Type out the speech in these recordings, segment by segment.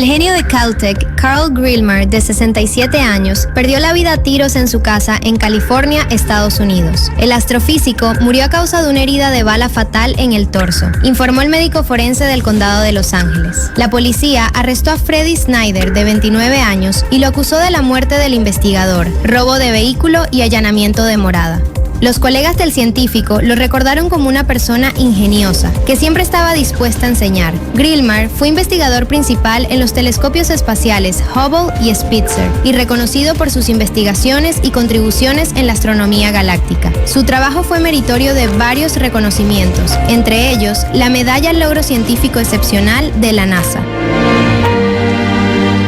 El genio de Caltech, Carl Grillmar, de 67 años, perdió la vida a tiros en su casa en California, Estados Unidos. El astrofísico murió a causa de una herida de bala fatal en el torso, informó el médico forense del condado de Los Ángeles. La policía arrestó a Freddie Snyder, de 29 años, y lo acusó de la muerte del investigador, robo de vehículo y allanamiento de morada. Los colegas del científico lo recordaron como una persona ingeniosa, que siempre estaba dispuesta a enseñar. Grillmar fue investigador principal en los telescopios espaciales Hubble y Spitzer, y reconocido por sus investigaciones y contribuciones en la astronomía galáctica. Su trabajo fue meritorio de varios reconocimientos, entre ellos la Medalla al Logro Científico Excepcional de la NASA.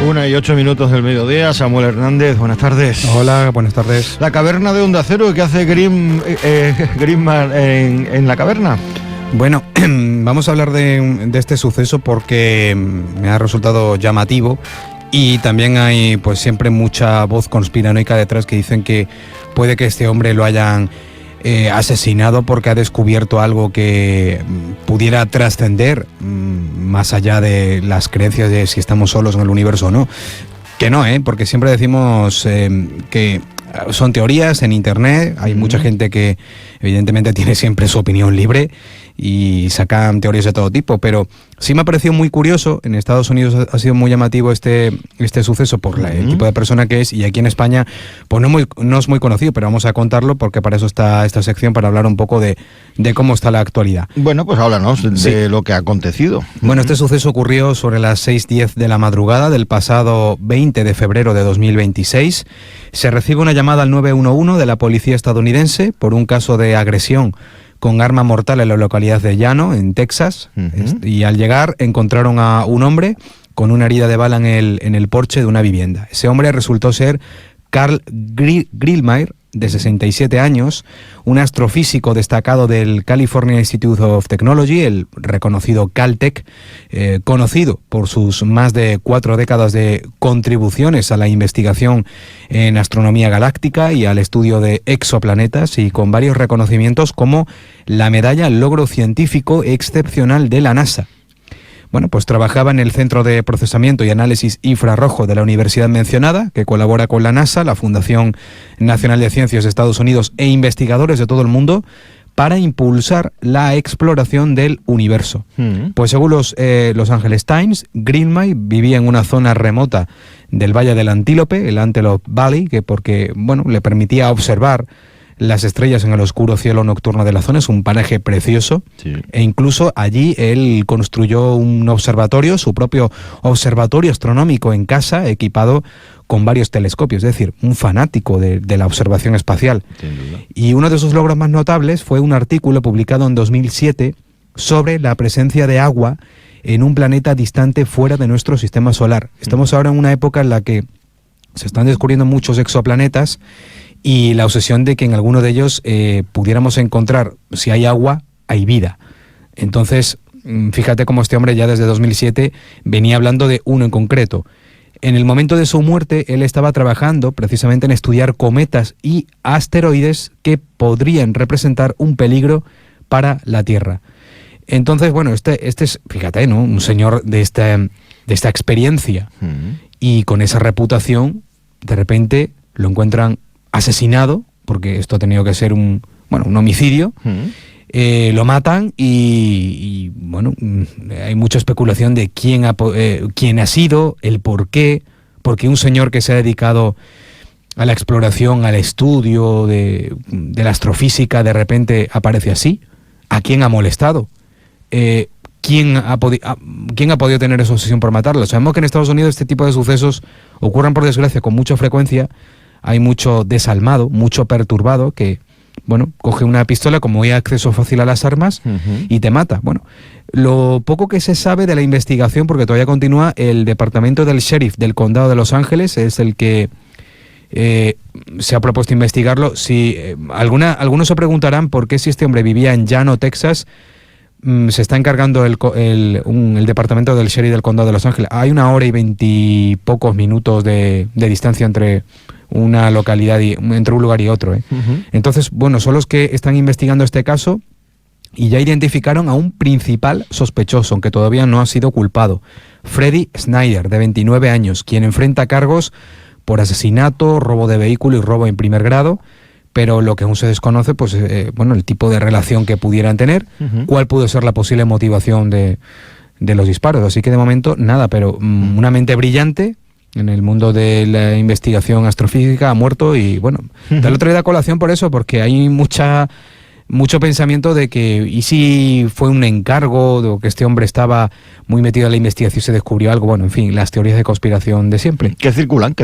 1:08 del mediodía. Samuel Hernández, buenas tardes. Hola, buenas tardes. La caverna de Onda Cero, ¿qué hace Grillmar en la caverna? Bueno, vamos a hablar de este suceso porque me ha resultado llamativo y también hay pues siempre mucha voz conspiranoica detrás que dicen que puede que este hombre lo hayan asesinado porque ha descubierto algo que pudiera trascender más allá de las creencias de si estamos solos en el universo o no. Que no, porque siempre decimos que son teorías en internet, hay mucha gente que evidentemente tiene siempre su opinión libre y sacan teorías de todo tipo, pero sí me ha parecido muy curioso. En Estados Unidos ha sido muy llamativo este suceso por el tipo de persona que es, y aquí en España pues no es muy conocido, pero vamos a contarlo porque para eso está esta sección, para hablar un poco de cómo está la actualidad. Bueno, pues háblanos de lo que ha acontecido. Bueno, este suceso ocurrió sobre las 6:10 de la madrugada del pasado 20 de febrero de 2026. Se recibe una llamada al 911 de la policía estadounidense por un caso de agresión con arma mortal en la localidad de Llano, en Texas, y al llegar encontraron a un hombre con una herida de bala en el porche de una vivienda. Ese hombre resultó ser Carl Grillmar, de 67 años, un astrofísico destacado del California Institute of Technology, el reconocido Caltech, conocido por sus más de 4 décadas de contribuciones a la investigación en astronomía galáctica y al estudio de exoplanetas, y con varios reconocimientos como la Medalla al Logro Científico Excepcional de la NASA. Bueno, pues trabajaba en el Centro de Procesamiento y Análisis Infrarrojo de la universidad mencionada, que colabora con la NASA, la Fundación Nacional de Ciencias de Estados Unidos e investigadores de todo el mundo para impulsar la exploración del universo. Pues según los Angeles Times, Grillmar vivía en una zona remota del Valle del Antílope, el Antelope Valley, porque le permitía observar las estrellas en el oscuro cielo nocturno de la zona. Es un paraje precioso, sí. E incluso allí él construyó un observatorio, su propio observatorio astronómico en casa, equipado con varios telescopios, es decir, un fanático de la observación espacial. Y uno de sus logros más notables fue un artículo publicado en 2007 sobre la presencia de agua en un planeta distante fuera de nuestro sistema solar. Estamos ahora en una época en la que se están descubriendo muchos exoplanetas, y la obsesión de que en alguno de ellos pudiéramos encontrar, si hay agua, hay vida. Entonces, fíjate cómo este hombre ya desde 2007 venía hablando de uno en concreto. En el momento de su muerte, él estaba trabajando precisamente en estudiar cometas y asteroides que podrían representar un peligro para la Tierra. Entonces, bueno, este es, fíjate, ¿no?, un señor de esta experiencia y con esa reputación, de repente lo encuentran asesinado, porque esto ha tenido que ser un homicidio. Lo matan y hay mucha especulación de quién ha sido, el por qué, porque un señor que se ha dedicado a la exploración, al estudio de la astrofísica, de repente aparece así. ¿A quién ha molestado? ¿Quién ha podido tener esa obsesión por matarlo? Sabemos que en Estados Unidos este tipo de sucesos ocurren, por desgracia, con mucha frecuencia. Hay mucho desalmado, mucho perturbado que, coge una pistola, como hay acceso fácil a las armas, y te mata. Bueno, lo poco que se sabe de la investigación, porque todavía continúa, el departamento del sheriff del condado de Los Ángeles es el que se ha propuesto investigarlo. Si algunos se preguntarán por qué, si este hombre vivía en Llano, Texas, se está encargando el departamento del sheriff del condado de Los Ángeles. Hay 1 hora y 20 y pocos minutos de distancia entre una localidad entre un lugar y otro. Entonces, son los que están investigando este caso. y ya identificaron a un principal sospechoso, aunque todavía no ha sido culpado, Freddy Snyder, de 29 años, quien enfrenta cargos por asesinato, robo de vehículo y robo en primer grado, pero lo que aún se desconoce, pues, el tipo de relación que pudieran tener, cuál pudo ser la posible motivación de los disparos. Así que de momento nada, pero una mente brillante en el mundo de la investigación astrofísica ha muerto y bueno, te lo traigo a colación por eso, porque hay mucho pensamiento de que, ¿y si fue un encargo, de que este hombre estaba muy metido en la investigación y se descubrió algo? Bueno, en fin, las teorías de conspiración de siempre. Que circulan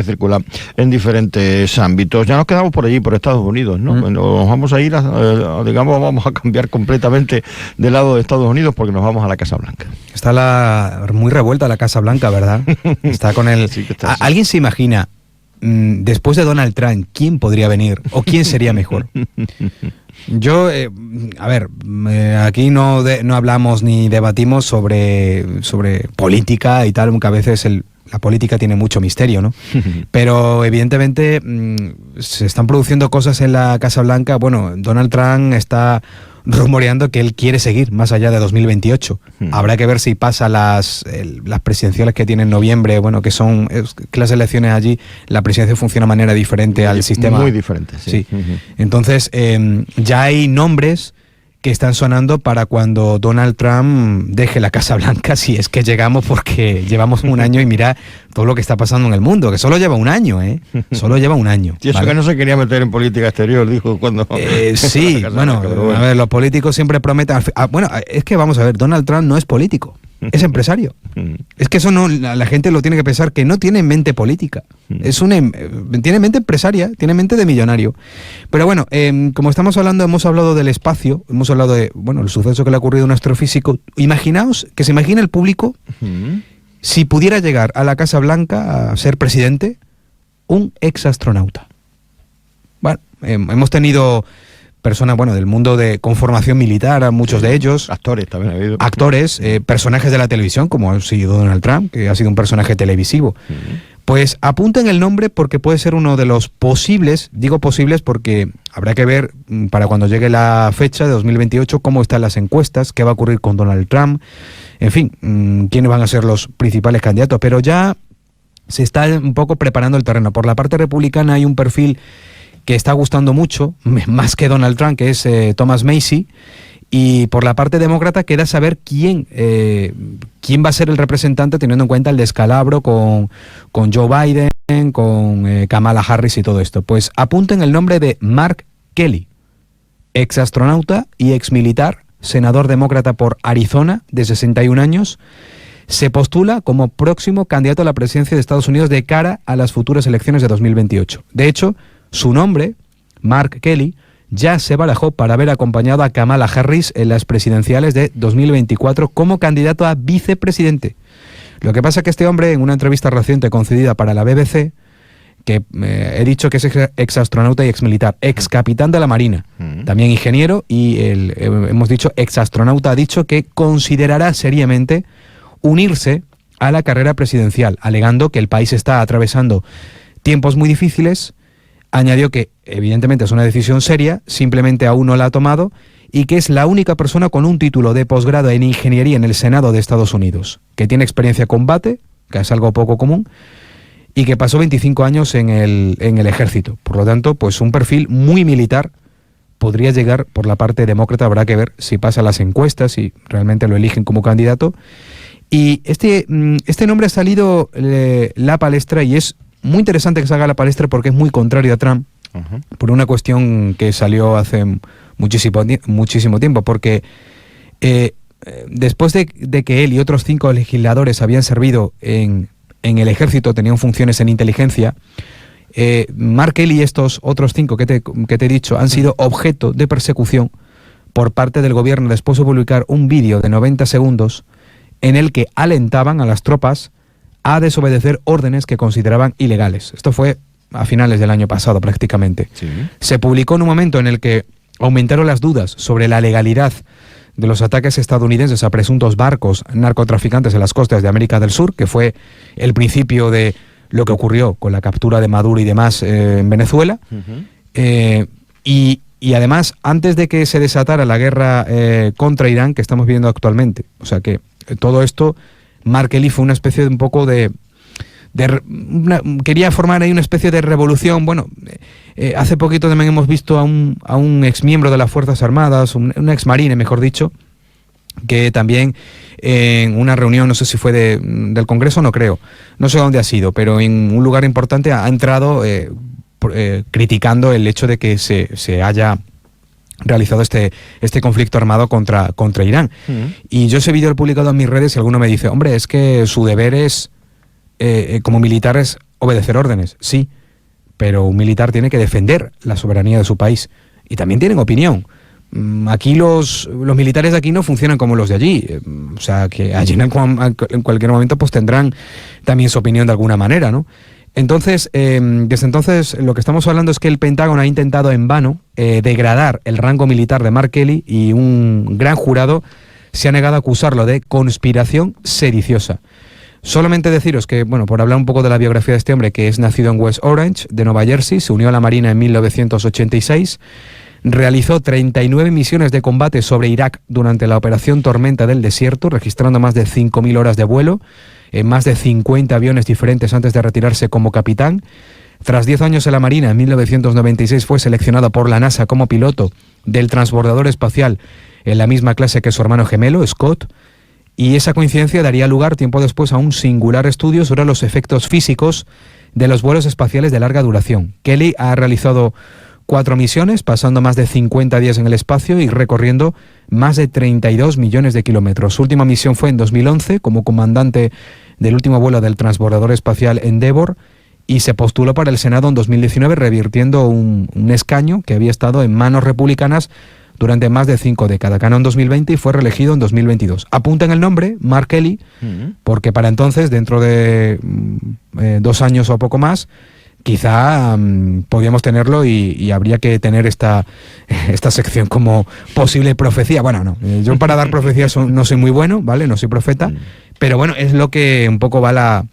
en diferentes ámbitos. Ya nos quedamos por allí, por Estados Unidos, ¿no? Nos vamos a ir, vamos a cambiar completamente del lado de Estados Unidos porque nos vamos a la Casa Blanca. Está muy revuelta la Casa Blanca, ¿verdad? Está con el... Sí, ¿alguien se imagina, después de Donald Trump, quién podría venir o quién sería mejor? Yo, aquí no hablamos ni debatimos sobre política y tal, aunque a veces la política tiene mucho misterio, ¿no? Pero evidentemente se están produciendo cosas en la Casa Blanca. Bueno, Donald Trump está rumoreando que él quiere seguir más allá de 2028. Habrá que ver si pasa las presidenciales que tiene en noviembre, bueno, que las elecciones allí, la presidencia funciona de manera diferente al sistema. Muy diferente, sí. Entonces, ya hay nombres que están sonando para cuando Donald Trump deje la Casa Blanca, si es que llegamos, porque llevamos un año y mira todo lo que está pasando en el mundo, que solo lleva un año, solo lleva un año. Y eso, ¿vale? Que no se quería meter en política exterior, dijo cuando... Sí, bueno, a ver, los políticos siempre prometen... es que vamos a ver, Donald Trump no es político, es empresario. Es que eso no, la gente lo tiene que pensar, que no tiene mente política, tiene mente empresaria, tiene mente de millonario. Pero bueno, como hemos hablado del espacio, hemos hablado de, el suceso que le ha ocurrido a un astrofísico. Imaginaos, que se imagina el público, si pudiera llegar a la Casa Blanca a ser presidente, un exastronauta. Bueno, hemos tenido personas, del mundo con formación militar, muchos de ellos. Actores también ha habido. Actores, personajes de la televisión, como ha sido Donald Trump, que ha sido un personaje televisivo. Pues apunten el nombre porque puede ser uno de los posibles, digo posibles porque habrá que ver para cuando llegue la fecha de 2028 cómo están las encuestas, qué va a ocurrir con Donald Trump, en fin, quiénes van a ser los principales candidatos, pero ya se está un poco preparando el terreno. Por la parte republicana hay un perfil que está gustando mucho, más que Donald Trump, que es Thomas Massie, y por la parte demócrata queda saber quién va a ser el representante, teniendo en cuenta el descalabro con Joe Biden, con Kamala Harris y todo esto. Pues apunten el nombre de Mark Kelly, exastronauta y exmilitar, senador demócrata por Arizona, de 61 años, se postula como próximo candidato a la presidencia de Estados Unidos de cara a las futuras elecciones de 2028. De hecho, su nombre, Mark Kelly, ya se barajó para haber acompañado a Kamala Harris en las presidenciales de 2024 como candidato a vicepresidente. Lo que pasa es que este hombre, en una entrevista reciente concedida para la BBC, que he dicho que es exastronauta y exmilitar, ex capitán de la Marina, también ingeniero, y hemos dicho exastronauta, ha dicho que considerará seriamente unirse a la carrera presidencial, alegando que el país está atravesando tiempos muy difíciles. Añadió que evidentemente es una decisión seria, simplemente aún no la ha tomado, y que es la única persona con un título de posgrado en ingeniería en el Senado de Estados Unidos, que tiene experiencia en combate, que es algo poco común, y que pasó 25 años en el ejército. Por lo tanto, pues un perfil muy militar podría llegar por la parte demócrata. Habrá que ver si pasa las encuestas, si realmente lo eligen como candidato. Y este nombre ha salido la palestra, y es muy interesante que salga a la palestra porque es muy contrario a Trump, por una cuestión que salió hace muchísimo tiempo, porque después de que él y otros 5 legisladores habían servido en el ejército, tenían funciones en inteligencia, Mark Kelly y estos otros 5 que te he dicho han sido objeto de persecución por parte del gobierno después de publicar un vídeo de 90 segundos en el que alentaban a las tropas a desobedecer órdenes que consideraban ilegales. Esto fue a finales del año pasado prácticamente. Sí. Se publicó en un momento en el que aumentaron las dudas sobre la legalidad de los ataques estadounidenses a presuntos barcos narcotraficantes en las costas de América del Sur, que fue el principio de lo que ocurrió con la captura de Maduro y demás en Venezuela. Y Y además, antes de que se desatara la guerra contra Irán que estamos viviendo actualmente, o sea que todo esto, Mark Kelly fue una especie de un poco quería formar ahí una especie de revolución. Bueno, hace poquito también hemos visto a un exmiembro de las Fuerzas Armadas, un exmarine, mejor dicho, que también en una reunión, no sé si fue del Congreso, no creo, no sé dónde ha sido, pero en un lugar importante ha entrado criticando el hecho de que se haya realizado este conflicto armado contra Irán. Y yo ese vídeo lo he publicado en mis redes y alguno me dice, hombre, es que su deber es como militar es obedecer órdenes. Sí, pero un militar tiene que defender la soberanía de su país y también tienen opinión. Aquí los militares de aquí no funcionan como los de allí, o sea que allí en cualquier momento pues tendrán también su opinión de alguna manera, ¿no? Entonces, desde entonces lo que estamos hablando es que el Pentágono ha intentado en vano degradar el rango militar de Mark Kelly y un gran jurado se ha negado a acusarlo de conspiración sediciosa. Solamente deciros que, bueno, por hablar un poco de la biografía de este hombre, que es nacido en West Orange, de Nueva Jersey, se unió a la Marina en 1986, realizó 39 misiones de combate sobre Irak durante la Operación Tormenta del Desierto, registrando más de 5.000 horas de vuelo, en más de 50 aviones diferentes antes de retirarse como capitán. Tras 10 años en la Marina, en 1996 fue seleccionado por la NASA como piloto del transbordador espacial en la misma clase que su hermano gemelo, Scott, y esa coincidencia daría lugar tiempo después a un singular estudio sobre los efectos físicos de los vuelos espaciales de larga duración. Kelly ha realizado 4 misiones, pasando más de 50 días en el espacio y recorriendo más de 32 millones de kilómetros. Su última misión fue en 2011 como comandante del último vuelo del transbordador espacial Endeavour y se postuló para el Senado en 2019 revirtiendo un escaño que había estado en manos republicanas durante más de 5 décadas. Ganó en 2020 y fue reelegido en 2022. Apunta en el nombre, Mark Kelly, porque para entonces, dentro de 2 años o poco más, quizá podríamos tenerlo y habría que tener esta sección como posible profecía. Bueno, no, yo para dar profecías no soy muy bueno, ¿vale? No soy profeta, pero bueno, es lo que un poco va la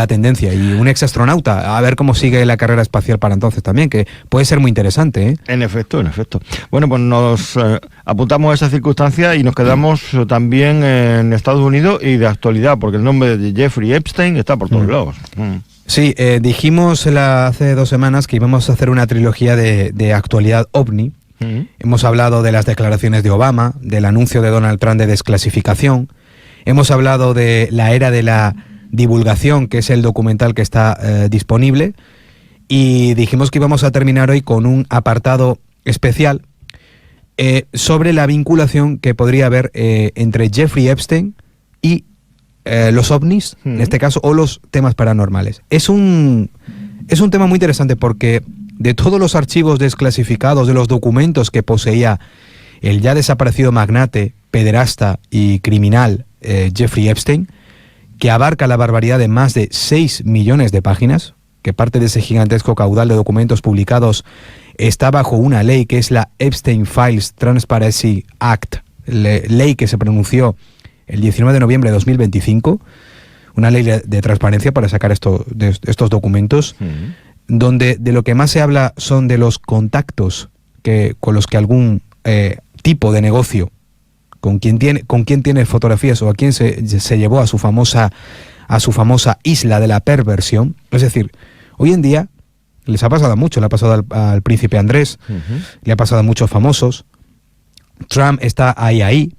tendencia. Y un exastronauta, a ver cómo sigue la carrera espacial para entonces también, que puede ser muy interesante, ¿eh? En efecto. Bueno, pues nos apuntamos a esa circunstancia y nos quedamos también en Estados Unidos y de actualidad, porque el nombre de Jeffrey Epstein está por todos lados. Sí, dijimos hace 2 semanas que íbamos a hacer una trilogía de actualidad ovni. Hemos hablado de las declaraciones de Obama, del anuncio de Donald Trump de desclasificación. Hemos hablado de la era de la divulgación, que es el documental que está disponible. Y dijimos que íbamos a terminar hoy con un apartado especial sobre la vinculación que podría haber entre Jeffrey Epstein y los ovnis, en este caso, o los temas paranormales. Es un tema muy interesante porque de todos los archivos desclasificados, de los documentos que poseía el ya desaparecido magnate, pederasta y criminal Jeffrey Epstein, que abarca la barbaridad de más de 6 millones de páginas, que parte de ese gigantesco caudal de documentos publicados está bajo una ley que es la Epstein Files Transparency Act, ley que se pronunció el 19 de noviembre de 2025, una ley de transparencia para sacar estos documentos, donde de lo que más se habla son de los contactos con los que algún tipo de negocio, con quien tiene fotografías o a quien se llevó a su famosa isla de la perversión. Es decir, hoy en día les ha pasado mucho, le ha pasado al príncipe Andrés, le ha pasado a muchos famosos. Trump está ahí,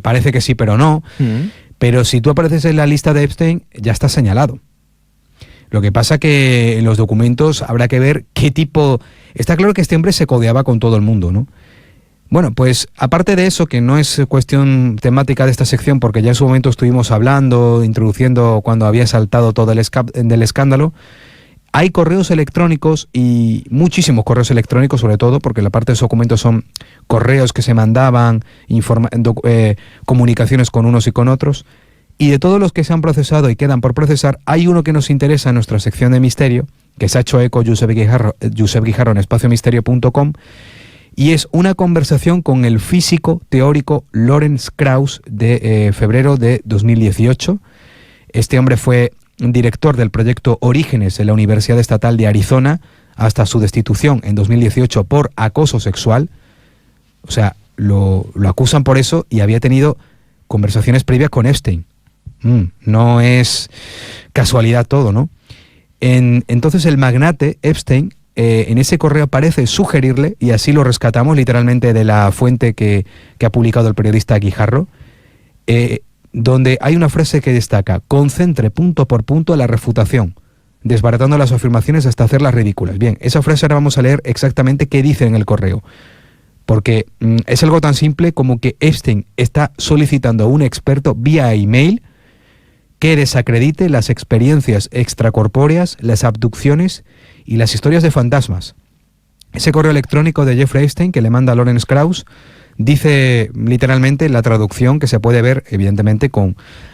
parece que sí, pero no. Pero si tú apareces en la lista de Epstein, ya está señalado. Lo que pasa que en los documentos habrá que ver qué tipo... Está claro que este hombre se codeaba con todo el mundo, ¿no? Bueno, pues aparte de eso, que no es cuestión temática de esta sección, porque ya en su momento estuvimos hablando, introduciendo cuando había saltado todo del escándalo, hay correos electrónicos y muchísimos correos electrónicos, sobre todo porque la parte de los documentos son correos que se mandaban, comunicaciones con unos y con otros, y de todos los que se han procesado y quedan por procesar, hay uno que nos interesa en nuestra sección de misterio, que se ha hecho eco Josep Guijarro en espaciomisterio.com, y es una conversación con el físico teórico Lawrence Krauss de febrero de 2018. Este hombre fue director del proyecto Orígenes en la Universidad Estatal de Arizona, hasta su destitución en 2018 por acoso sexual. O sea, lo acusan por eso y había tenido conversaciones previas con Epstein. No es casualidad todo, ¿no? Entonces el magnate Epstein en ese correo parece sugerirle, y así lo rescatamos literalmente de la fuente que ha publicado el periodista Guijarro, donde hay una frase que destaca: concentre punto por punto la refutación, desbaratando las afirmaciones hasta hacerlas ridículas. Bien, esa frase ahora vamos a leer exactamente qué dice en el correo, porque es algo tan simple como que Epstein está solicitando a un experto vía email que desacredite las experiencias extracorpóreas, las abducciones y las historias de fantasmas. Ese correo electrónico de Jeffrey Epstein que le manda a Lawrence Krauss dice literalmente la traducción, que se puede ver evidentemente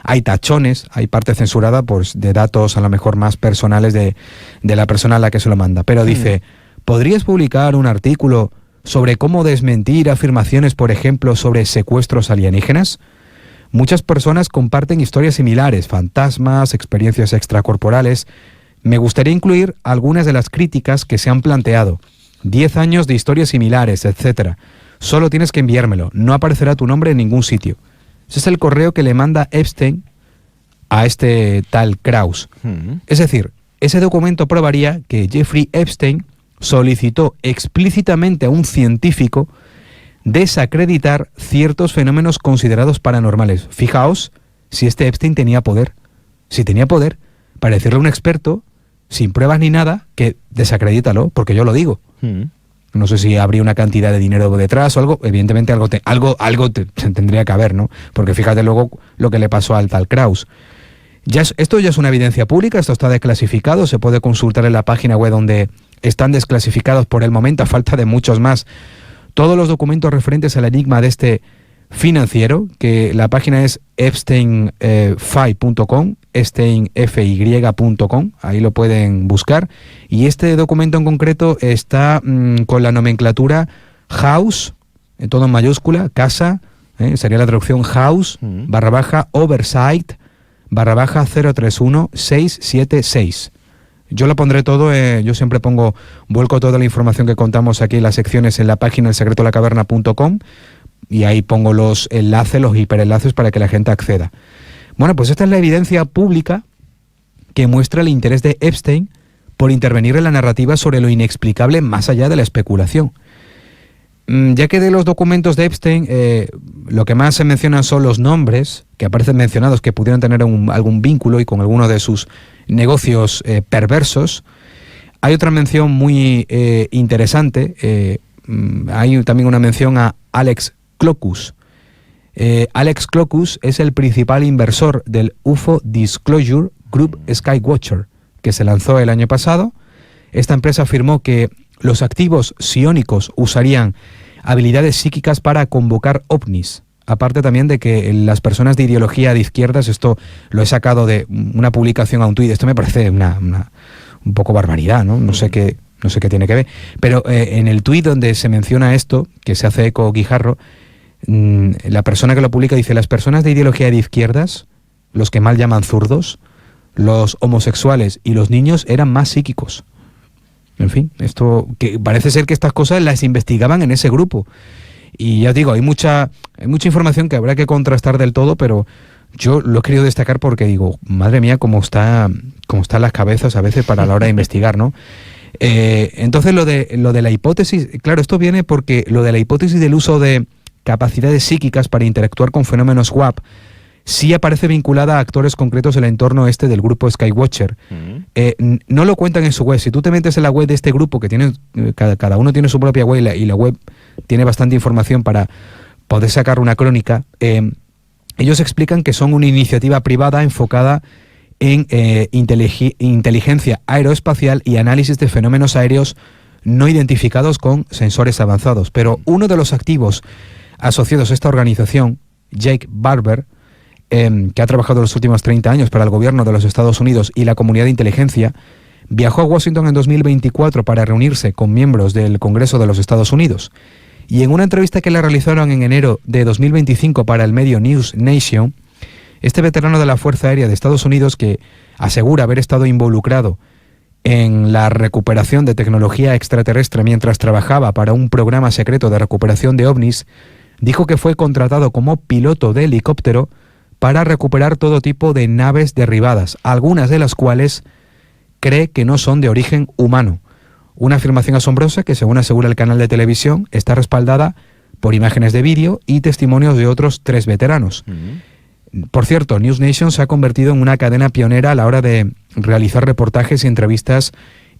hay tachones, hay parte censurada pues, de datos a lo mejor más personales de la persona a la que se lo manda, pero dice: ¿podrías publicar un artículo sobre cómo desmentir afirmaciones, por ejemplo, sobre secuestros alienígenas? Muchas personas comparten historias similares, fantasmas, experiencias extracorporales. Me gustaría incluir algunas de las críticas que se han planteado. 10 años de historias similares, etc. Solo tienes que enviármelo. No aparecerá tu nombre en ningún sitio. Ese es el correo que le manda Epstein a este tal Krauss. Es decir, ese documento probaría que Jeffrey Epstein solicitó explícitamente a un científico desacreditar ciertos fenómenos considerados paranormales. Fijaos si este Epstein tenía poder. Si tenía poder para decirle a un experto, sin pruebas ni nada, que desacredítalo, porque yo lo digo. No sé si habría una cantidad de dinero detrás o algo. Evidentemente algo tendría que haber, ¿no? Porque fíjate luego lo que le pasó al tal Krauss. Esto ya es una evidencia pública, esto está desclasificado, se puede consultar en la página web donde están desclasificados por el momento, a falta de muchos más, todos los documentos referentes al enigma de este financiero, que la página es epsteinfy.com, epsteinfy.com, ahí lo pueden buscar. Y este documento en concreto está con la nomenclatura house, en todo en mayúscula, casa, sería la traducción house, /oversight, /031676. Yo lo pondré todo, yo siempre vuelco toda la información que contamos aquí en las secciones en la página elsecretolacaverna.com y ahí pongo los enlaces, los hiperenlaces para que la gente acceda. Bueno, pues esta es la evidencia pública que muestra el interés de Epstein por intervenir en la narrativa sobre lo inexplicable más allá de la especulación. Ya que de los documentos de Epstein lo que más se menciona son los nombres que aparecen mencionados que pudieran tener algún vínculo y con alguno de sus negocios perversos. Hay otra mención muy interesante, hay también una mención a Alex Clocus. Alex Clocus es el principal inversor del UFO Disclosure Group Skywatcher, que se lanzó el año pasado. Esta empresa afirmó que los activos psiónicos usarían habilidades psíquicas para convocar ovnis. Aparte también de que las personas de ideología de izquierdas, esto lo he sacado de una publicación a un tuit, esto me parece un poco barbaridad, ¿no? No sé qué tiene que ver. Pero en el tuit donde se menciona esto, que se hace eco Guijarro, la persona que lo publica dice: las personas de ideología de izquierdas, los que mal llaman zurdos, los homosexuales y los niños eran más psíquicos. En fin, esto que parece ser que estas cosas las investigaban en ese grupo. Y ya os digo, hay mucha información que habrá que contrastar del todo, pero yo lo he querido destacar porque digo, madre mía, cómo están las cabezas a veces para la hora de investigar, ¿no? Entonces lo de la hipótesis, claro, esto viene porque lo de la hipótesis del uso de capacidades psíquicas para interactuar con fenómenos WAP sí aparece vinculada a actores concretos del entorno del grupo Skywatcher. No lo cuentan en su web. Si tú te metes en la web de este grupo, que tiene cada uno tiene su propia web y la web tiene bastante información para poder sacar una crónica, ellos explican que son una iniciativa privada enfocada en inteligencia aeroespacial y análisis de fenómenos aéreos no identificados con sensores avanzados. Pero uno de los activos asociados a esta organización, Jake Barber, que ha trabajado los últimos 30 años para el gobierno de los Estados Unidos y la comunidad de inteligencia, viajó a Washington en 2024 para reunirse con miembros del Congreso de los Estados Unidos. Y en una entrevista que le realizaron en enero de 2025 para el medio News Nation, este veterano de la Fuerza Aérea de Estados Unidos, que asegura haber estado involucrado en la recuperación de tecnología extraterrestre mientras trabajaba para un programa secreto de recuperación de ovnis, dijo que fue contratado como piloto de helicóptero para recuperar todo tipo de naves derribadas, algunas de las cuales cree que no son de origen humano. Una afirmación asombrosa que, según asegura el canal de televisión, está respaldada por imágenes de vídeo y testimonios de otros 3 veteranos. Por cierto, News Nation se ha convertido en una cadena pionera a la hora de realizar reportajes y entrevistas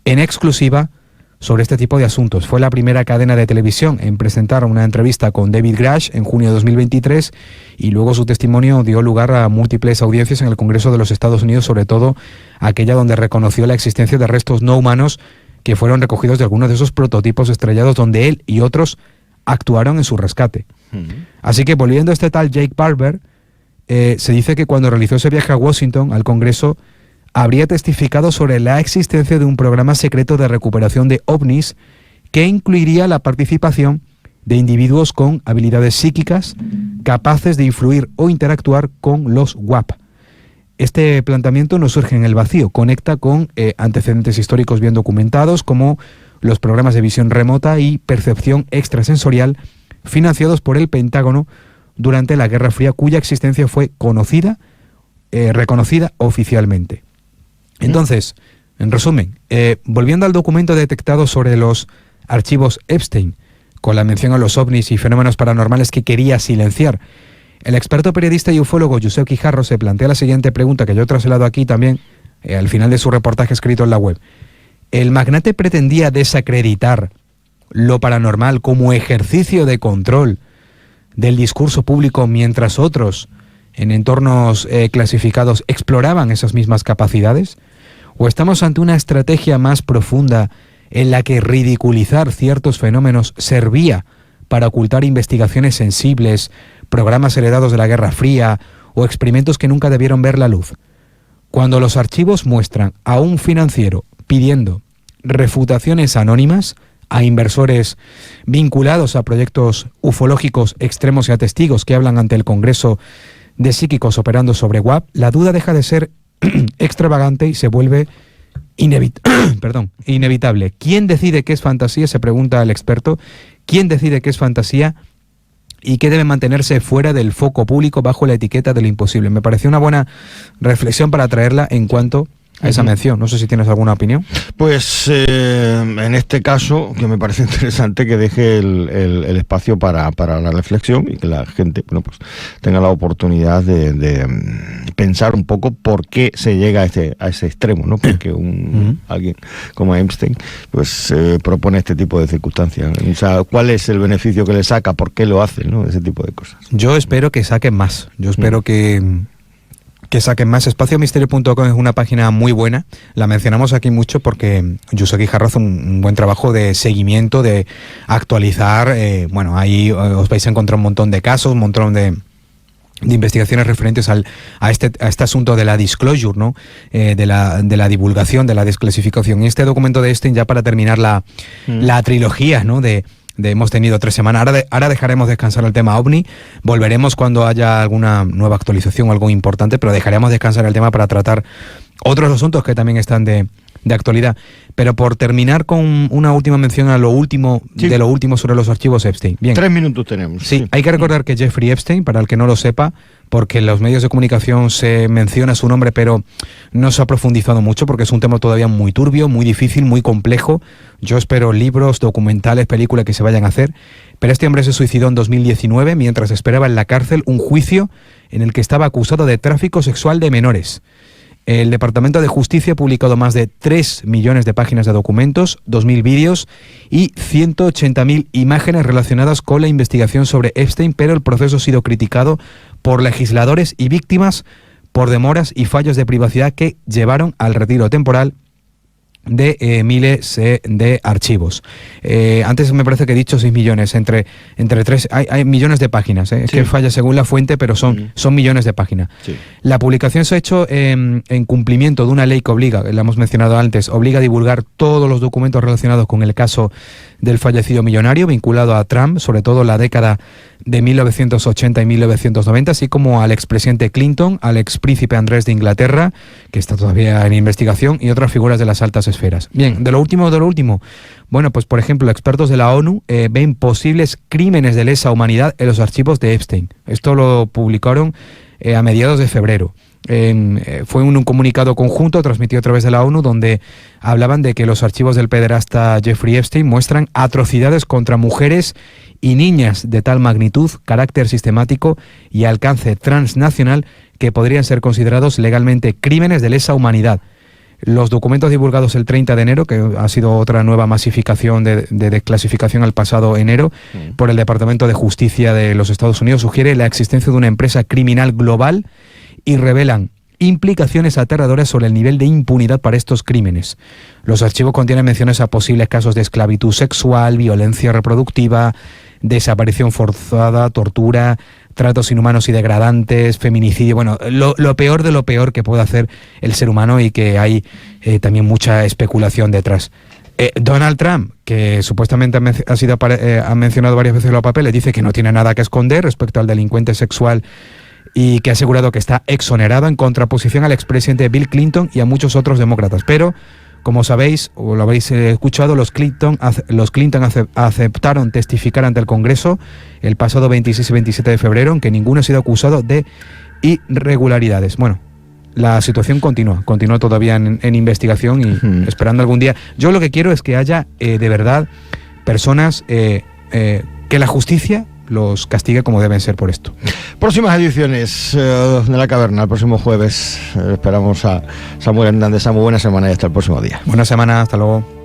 en exclusiva sobre este tipo de asuntos. Fue la primera cadena de televisión en presentar una entrevista con David Grush en junio de 2023 y luego su testimonio dio lugar a múltiples audiencias en el Congreso de los Estados Unidos, sobre todo aquella donde reconoció la existencia de restos no humanos que fueron recogidos de algunos de esos prototipos estrellados donde él y otros actuaron en su rescate. Así que, volviendo a este tal Jake Barber, se dice que cuando realizó ese viaje a Washington, al Congreso, habría testificado sobre la existencia de un programa secreto de recuperación de ovnis que incluiría la participación de individuos con habilidades psíquicas capaces de influir o interactuar con los WAP. Este planteamiento no surge en el vacío, conecta con antecedentes históricos bien documentados como los programas de visión remota y percepción extrasensorial financiados por el Pentágono durante la Guerra Fría, cuya existencia fue reconocida oficialmente. Entonces, en resumen, volviendo al documento detectado sobre los archivos Epstein, con la mención a los ovnis y fenómenos paranormales que quería silenciar, el experto periodista y ufólogo Josep Guijarro se plantea la siguiente pregunta, que yo traslado aquí también al final de su reportaje escrito en la web. ¿El magnate pretendía desacreditar lo paranormal como ejercicio de control del discurso público mientras otros, en entornos clasificados, exploraban esas mismas capacidades? ¿O estamos ante una estrategia más profunda en la que ridiculizar ciertos fenómenos servía para ocultar investigaciones sensibles, programas heredados de la Guerra Fría o experimentos que nunca debieron ver la luz? Cuando los archivos muestran a un financiero pidiendo refutaciones anónimas a inversores vinculados a proyectos ufológicos extremos y a testigos que hablan ante el Congreso de psíquicos operando sobre WAP, la duda deja de ser extravagante y se vuelve inevitable. ¿Quién decide qué es fantasía? Se pregunta el experto. ¿Quién decide qué es fantasía y qué debe mantenerse fuera del foco público bajo la etiqueta de lo imposible? Me pareció una buena reflexión para traerla en cuanto a esa mención. No sé si tienes alguna opinión. Pues en este caso, que me parece interesante que deje el espacio para la reflexión y que la gente pues tenga la oportunidad de pensar un poco por qué se llega a ese extremo, ¿no? Porque alguien como Epstein pues propone este tipo de circunstancias. O sea, ¿cuál es el beneficio que le saca? ¿Por qué lo hace? ¿No? Ese tipo de cosas. Yo espero que saquen más. Yo espero que saquen más. Espaciomisterio.com es una página muy buena. La mencionamos aquí mucho porque Josep Guijarro hace un buen trabajo de seguimiento, de actualizar. Ahí os vais a encontrar un montón de casos, un montón de investigaciones referentes a este asunto de la disclosure, ¿no? De la divulgación, de la desclasificación. Y este documento de Epstein, ya para terminar la trilogía, ¿no? Hemos tenido 3 semanas, ahora dejaremos descansar el tema OVNI, volveremos cuando haya alguna nueva actualización o algo importante, pero dejaremos descansar el tema para tratar otros asuntos que también están de actualidad. Pero por terminar con una última mención a lo último, de lo último sobre los archivos Epstein. Bien. 3 minutos tenemos. Sí, hay que recordar que Jeffrey Epstein, para el que no lo sepa, porque en los medios de comunicación se menciona su nombre, pero no se ha profundizado mucho porque es un tema todavía muy turbio, muy difícil, muy complejo. Yo espero libros, documentales, películas que se vayan a hacer. Pero este hombre se suicidó en 2019 mientras esperaba en la cárcel un juicio en el que estaba acusado de tráfico sexual de menores. El Departamento de Justicia ha publicado más de 3 millones de páginas de documentos, 2.000 vídeos y 180.000 imágenes relacionadas con la investigación sobre Epstein, pero el proceso ha sido criticado por legisladores y víctimas por demoras y fallos de privacidad que llevaron al retiro temporal de miles de archivos. Antes me parece que he dicho 6 millones, entre 3, hay millones de páginas, es que falla según la fuente, pero son millones de páginas. Sí. La publicación se ha hecho en cumplimiento de una ley que obliga, la hemos mencionado antes, obliga a divulgar todos los documentos relacionados con el caso del fallecido millonario, vinculado a Trump, sobre todo la década de 1980 y 1990, así como al expresidente Clinton, al expríncipe Andrés de Inglaterra, que está todavía en investigación, y otras figuras de las altas esferas. Bien, de lo último, bueno, pues por ejemplo, expertos de la ONU ven posibles crímenes de lesa humanidad en los archivos de Epstein. Esto lo publicaron a mediados de febrero. Fue un comunicado conjunto transmitido a través de la ONU donde hablaban de que los archivos del pederasta Jeffrey Epstein muestran atrocidades contra mujeres y niñas de tal magnitud, carácter sistemático y alcance transnacional que podrían ser considerados legalmente crímenes de lesa humanidad. Los documentos divulgados el 30 de enero, que ha sido otra nueva masificación de desclasificación al pasado enero, por el Departamento de Justicia de los Estados Unidos, sugiere la existencia de una empresa criminal global y revelan implicaciones aterradoras sobre el nivel de impunidad para estos crímenes. Los archivos contienen menciones a posibles casos de esclavitud sexual, violencia reproductiva, desaparición forzada, tortura, tratos inhumanos y degradantes, feminicidio, bueno, lo peor de lo peor que puede hacer el ser humano y que hay también mucha especulación detrás. Donald Trump, que supuestamente ha mencionado varias veces los papeles, dice que no tiene nada que esconder respecto al delincuente sexual y que ha asegurado que está exonerado, en contraposición al expresidente Bill Clinton y a muchos otros demócratas. Pero, como sabéis, o lo habéis escuchado, los Clinton aceptaron testificar ante el Congreso el pasado 26 y 27 de febrero, aunque ninguno ha sido acusado de irregularidades. Bueno, la situación continúa todavía en investigación y esperando algún día. Yo lo que quiero es que haya de verdad personas que la justicia los castigue como deben ser por esto. Próximas ediciones de La Caverna, el próximo jueves. Esperamos a Samuel Hernández. Samuel, buena semana y hasta el próximo día. Buena semana, hasta luego.